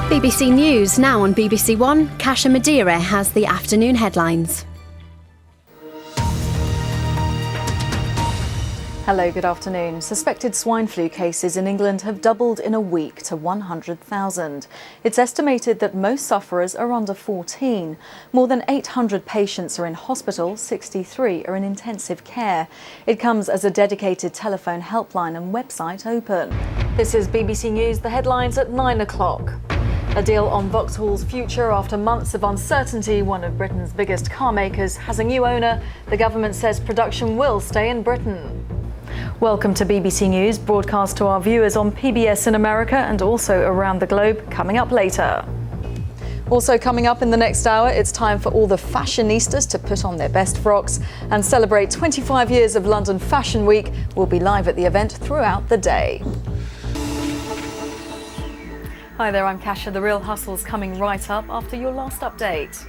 BBC News now on BBC One. Kasia Madera has the afternoon headlines. Hello, good afternoon. Suspected swine flu cases in England have doubled in a week to 100,000. It's estimated that most sufferers are under 14. More than 800 patients are in hospital, 63 are in intensive care. It comes as a dedicated telephone helpline and website open. This is BBC News, the headlines at 9 o'clock. A deal on Vauxhall's future after months of uncertainty. One of Britain's biggest car makers has a new owner. The government says production will stay in Britain. Welcome to BBC News, broadcast to our viewers on PBS in America and also around the globe, coming up later. Also coming up in the next hour, it's time for all the fashionistas to put on their best frocks and celebrate 25 years of London Fashion Week. We'll be live at the event throughout the day. Hi there, I'm Kasia. The real hustle's coming right up after your last update.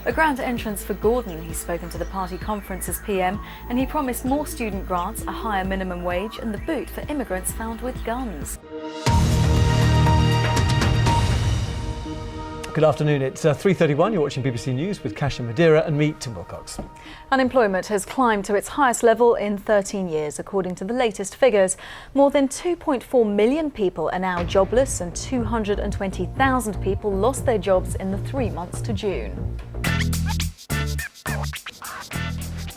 A grand entrance for Gordon. He's spoken to the party conference as PM and he promised more student grants, a higher minimum wage and the boot for immigrants found with guns. Good afternoon, it's 3:31. You're watching BBC News with Kasia Madera and me, Tim Wilcox. Unemployment has climbed to its highest level in 13 years, according to the latest figures. More than 2.4 million people are now jobless and 220,000 people lost their jobs in the 3 months to June.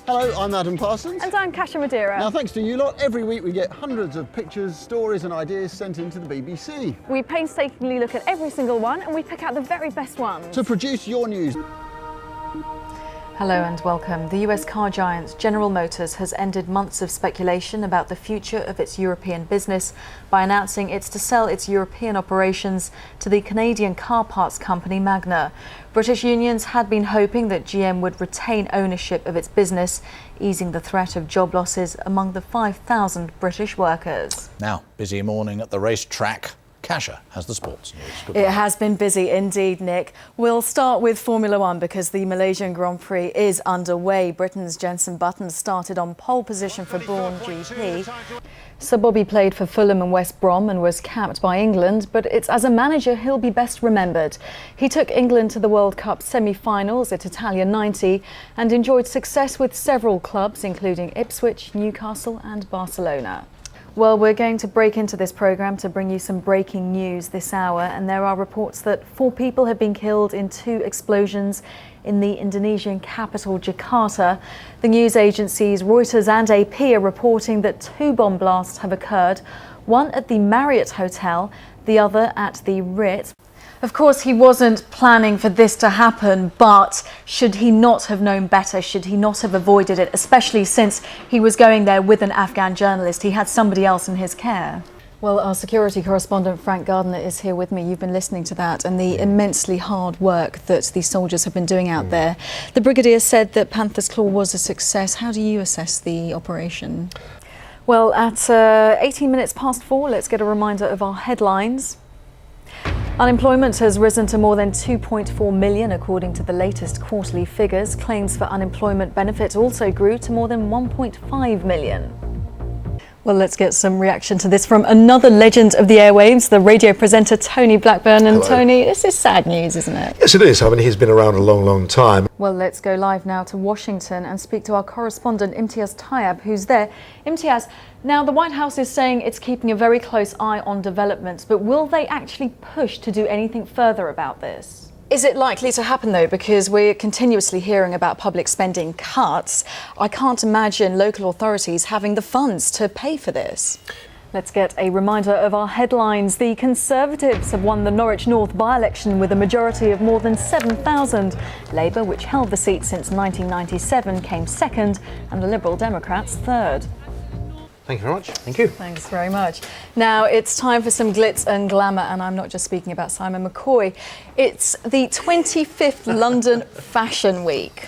Hello, I'm Adam Parsons. And I'm Kasia Madera. Now, thanks to you lot, every week we get hundreds of pictures, stories and ideas sent into the BBC. We painstakingly look at every single one and we pick out the very best ones. To produce your news. Hello and welcome. The US car giant General Motors has ended months of speculation about the future of its European business by announcing it's to sell its European operations to the Canadian car parts company Magna. British unions had been hoping that GM would retain ownership of its business, easing the threat of job losses among the 5,000 British workers. Now, busy morning at the racetrack. Kasia has the sports news. It has been busy indeed, Nick. We'll start with Formula One because the Malaysian Grand Prix is underway. Britain's Jenson Button started on pole position for Brawn GP. Sir Bobby played for Fulham and West Brom and was capped by England, but it's as a manager he'll be best remembered. He took England to the World Cup semi-finals at Italia 90 and enjoyed success with several clubs, including Ipswich, Newcastle and Barcelona. Well, we're going to break into this programme to bring you some breaking news this hour, and there are reports that 4 people have been killed in 2 explosions in the Indonesian capital, Jakarta. The news agencies Reuters and AP are reporting that 2 bomb blasts have occurred, one at the Marriott Hotel, the other at the Ritz. Of course, he wasn't planning for this to happen, but should he not have known better? Should he not have avoided it, especially since he was going there with an Afghan journalist? He had somebody else in his care. Well, our security correspondent Frank Gardner is here with me. You've been listening to that and the immensely hard work that these soldiers have been doing out there. The Brigadier said that Panther's Claw was a success. How do you assess the operation? Well, at 18 minutes past 4, let's get a reminder of our headlines. Unemployment has risen to more than 2.4 million according to the latest quarterly figures. Claims for unemployment benefit also grew to more than 1.5 million. Well, let's get some reaction to this from another legend of the airwaves, the radio presenter Tony Blackburn. And Hello. Tony, this is sad news, isn't it? Yes, it is. I mean, he's been around a long, long time. Well, let's go live now to Washington and speak to our correspondent Imtiaz Tayyab, who's there. Imtiaz, now the White House is saying it's keeping a very close eye on developments, but will they actually push to do anything further about this? Is it likely to happen though? Because we're continuously hearing about public spending cuts. I can't imagine local authorities having the funds to pay for this. Let's get a reminder of our headlines. The Conservatives have won the Norwich North by-election with a majority of more than 7,000. Labour, which held the seat since 1997, came second, and the Liberal Democrats third. Thank you very much. Thank you. Thanks very much. Now it's time for some glitz and glamour, and I'm not just speaking about Simon McCoy. It's the 25th London Fashion Week.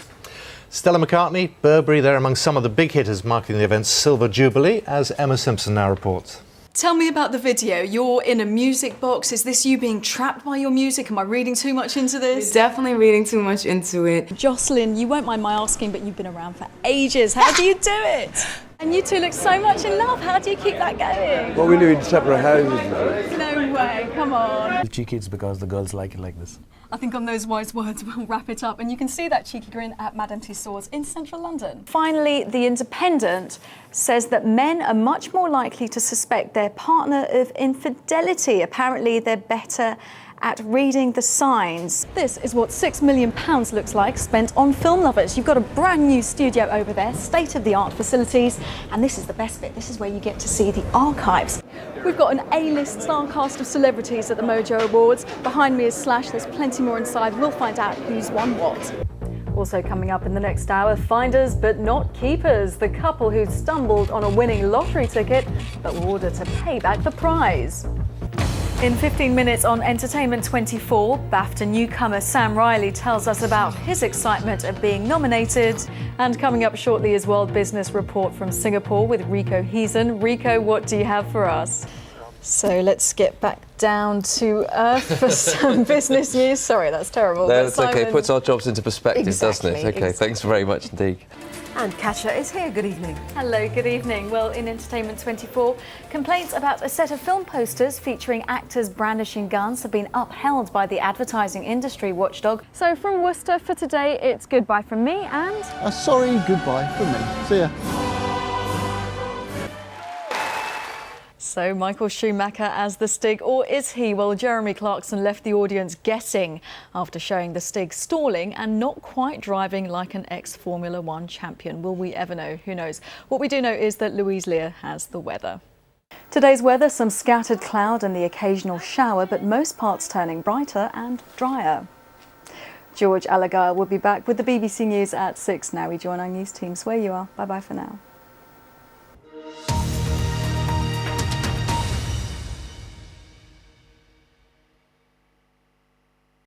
Stella McCartney, Burberry, they're among some of the big hitters marking the event's Silver Jubilee, as Emma Simpson now reports. Tell me about the video. You're in a music box. Is this you being trapped by your music? Am I reading too much into this? You're definitely reading too much into it. Jocelyn, you won't mind my asking, but you've been around for ages. How do you do it? And you two look so much in love. How do you keep that going? Well, we live in separate houses. No way, come on. Cheeky, it's because the girls like it like this. I think on those wise words we'll wrap it up, and you can see that cheeky grin at Madame Tussauds in central London. Finally, The Independent says that men are much more likely to suspect their partner of infidelity. Apparently, they're better at reading the signs. This is what £6 million looks like spent on film lovers. You've got a brand new studio over there, state-of-the-art facilities, and this is the best bit. This is where you get to see the archives. We've got an A-list star cast of celebrities at the Mojo Awards. Behind me is Slash. There's plenty more inside. We'll find out who's won what. Also coming up in the next hour, finders but not keepers. The couple who stumbled on a winning lottery ticket but were ordered to pay back the prize. In 15 minutes on Entertainment 24, BAFTA newcomer Sam Riley tells us about his excitement at being nominated. And coming up shortly is World Business Report from Singapore with Rico Heason. Rico, what do you have for us? So let's get back down to earth for some business news. Sorry, that's terrible. That's okay, it puts our jobs into perspective, Exactly, doesn't it? Okay, thanks very much indeed. And Kasia is here. Good evening. Hello, good evening. Well, in Entertainment 24, complaints about a set of film posters featuring actors brandishing guns have been upheld by the advertising industry watchdog. So from Worcester for today, it's goodbye from me and... A sorry goodbye from me. See ya. So Michael Schumacher as the Stig, or is he? Well, Jeremy Clarkson left the audience guessing after showing the Stig stalling and not quite driving like an ex-Formula One champion. Will we ever know? Who knows? What we do know is that Louise Lear has the weather. Today's weather, some scattered cloud and the occasional shower, but most parts turning brighter and drier. George Alagar will be back with the BBC News at 6. Now we join our news teams where you are. Bye-bye for now.